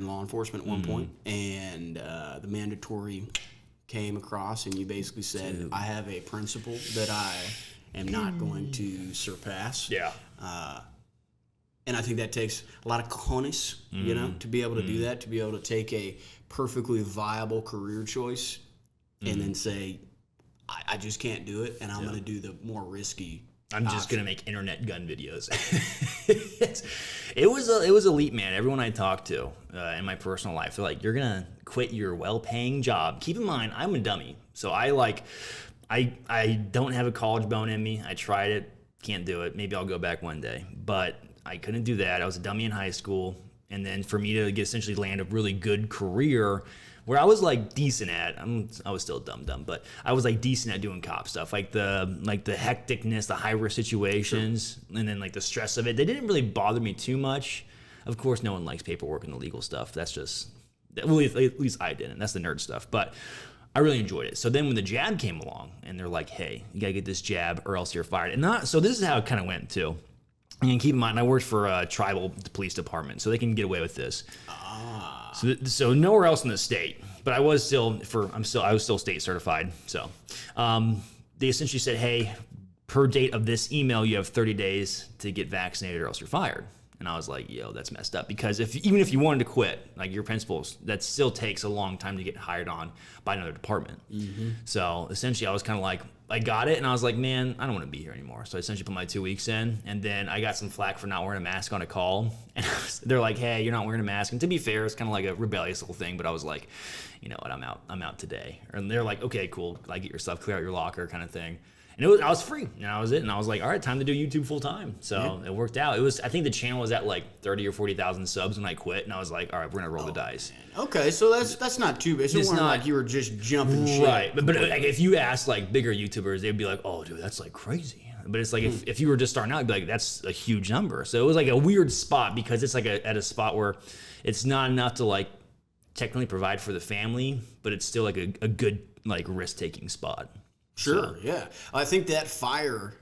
in law enforcement at one point, and the mandatory came across, and you basically said, I have a principle that I am not going to surpass. Yeah. And I think that takes a lot of cojones, you know, to be able to do that, to be able to take a perfectly viable career choice and then say, I just can't do it, and I'm going to do the more risky I'm just going to make internet gun videos. It was a leap, man. Everyone I talked to in my personal life, they're like, you're going to quit your well-paying job. Keep in mind, I'm a dummy. So I don't have a college bone in me. I tried it. Can't do it. Maybe I'll go back one day. But I couldn't do that. I was a dummy in high school. And then for me to essentially land a really good career where I was like decent at, I was still dumb, but I was like decent at doing cop stuff, like the hecticness, the high risk situations, and then like the stress of it. They didn't really bother me too much. Of course, no one likes paperwork and the legal stuff. That's just, well, at least I didn't. That's the nerd stuff. But I really enjoyed it. So then when the jab came along, and they're like, "Hey, you gotta get this jab, or else you're fired." And so this is how it kind of went too. And keep in mind, I worked for a tribal police department, so they can get away with this. So nowhere else in the state, but I was still state certified. So they essentially said, "Hey, per date of this email, you have 30 days to get vaccinated, or else you're fired." And I was like, "Yo, that's messed up." Because even if you wanted to quit, like your principals, that still takes a long time to get hired on by another department. Mm-hmm. So essentially, I was kind of like, I got it, and I was like, man, I don't want to be here anymore. So I essentially put my 2 weeks in, and then I got some flack for not wearing a mask on a call. And they're like, "Hey, you're not wearing a mask." And to be fair, it's kind of like a rebellious little thing, but I was like, you know what, I'm out today. And they're like, "Okay, cool, like get your stuff, clear out your locker," kind of thing. And I was free, and that was it. And I was like, all right, time to do YouTube full time. So It worked out. I think the channel was at like 30 or 40,000 subs when I quit, and I was like, all right, we're gonna roll the dice. Man. Okay, so that's not too bad. It's not like you were just jumping shit. Right, but like, if you ask like bigger YouTubers, they'd be like, "Oh, dude, that's like crazy." But it's like if you were just starting out, you'd be like, "That's a huge number." So it was like a weird spot because it's like at a spot where it's not enough to like technically provide for the family, but it's still like a good like risk taking spot. Sure, yeah. I think that fire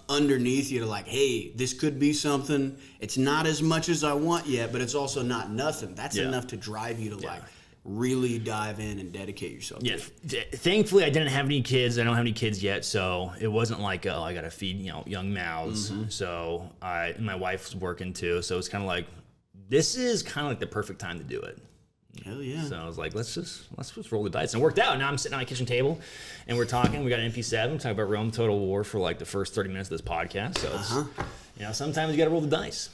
underneath you to like, hey, this could be something. It's not as much as I want yet, but it's also not nothing. That's enough to drive you to like really dive in and dedicate yourself to it. Thankfully, I didn't have any kids. I don't have any kids yet, so it wasn't like, oh, I got to feed young mouths. Mm-hmm. So my wife's working too, so it's kind of like, this is kind of like the perfect time to do it. Hell yeah. So I was like, let's just roll the dice. And it worked out. Now I'm sitting on my kitchen table and we're talking. We got an MP7. We're talking about Rome Total War for like the first 30 minutes of this podcast. So it's, sometimes you got to roll the dice.